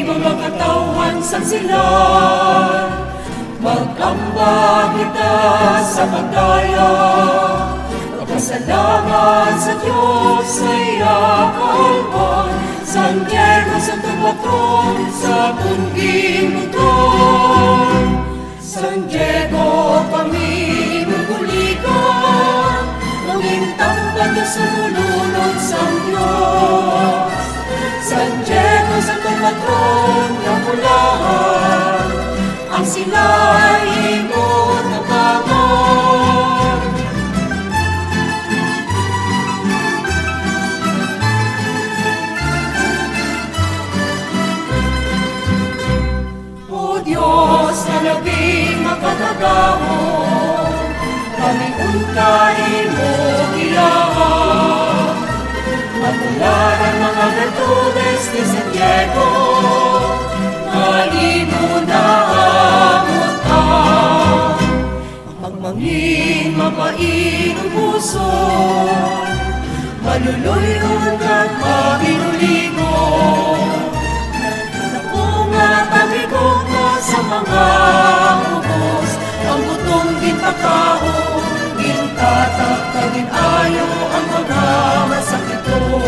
mga katawan sa sila. Mag-ambag kita sa pagdaya, magpasalamat sa Diyos sa iyakalman. San Diego, Santo Patron, sa tungging muton. San Diego, kami magulikan, mangintangkan na sumulunod sa Diyos. San Diego, Santo Patron, ng ulan, ang sila'y imot na bangon. O Diyos na labing makatagawon, kami untain mo iyahan. Magmularan mga virtudes ni San Diego, nalimo na amutan. Magmangin mapain ang puso, maluluyon at mabinuligo. Naku nga paglikot na sa mga ubos, ang butong ginpakao, gintatag ginayo ang mga masakit ko.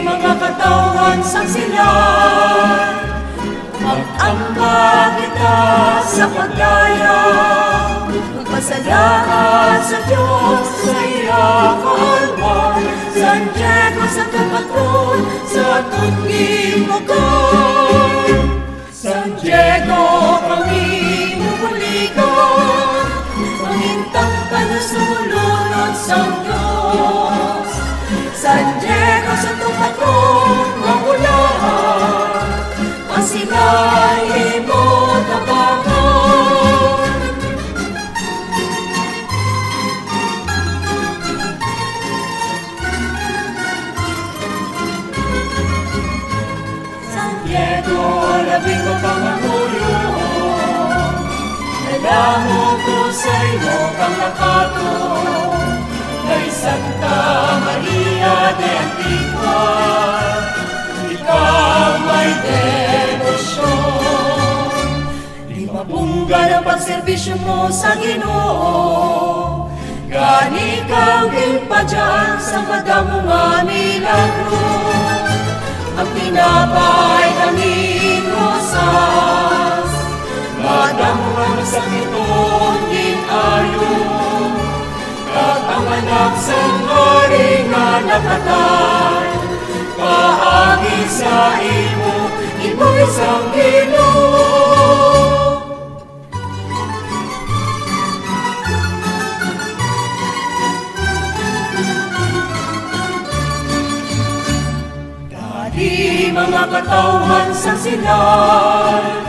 Mga katawan sa silan, mag-ambag kita sa pagdaya, magpasalamat sa Diyos sa iyakalman. San Diego, Santo Patron, sa tungging muton. San Diego, kami mabulikan, mangintang ka na sumunod sa Diyos. San Diego, Santo Patron, magulaan, ang sila'y imot na bangon. San Diego, labing mapangangulong, nalamo ko sa iyo kang nakatong. Kay Santa Maria de Antigua, ikaw may devosyon. Limabungga ng pagserbisyo mo sa Ginoo, gani ikaw ginpadyan sa madamo nga milagro. Ang tinapay kaming rosas, madamo nga masakiton ginayo. Ang anak sa hari nga nakatay, paagi sa imo, imo'y isang Ginoo. Dahil mga katawan sa silay,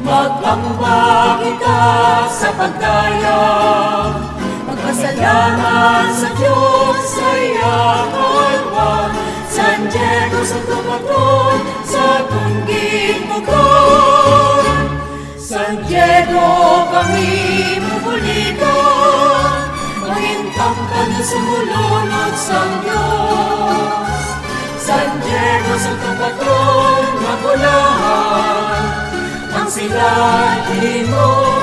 mag-ambag kita sa pagdaya, magpasalamat sa Diyos sa iyakalman. San Diego, Santo Patron, sa tungging muton. San Diego, kami mabulikan, mangintang ka na sumulunod sa Diyos. San Diego, Santo Patron, magulaan, ang sila'y mo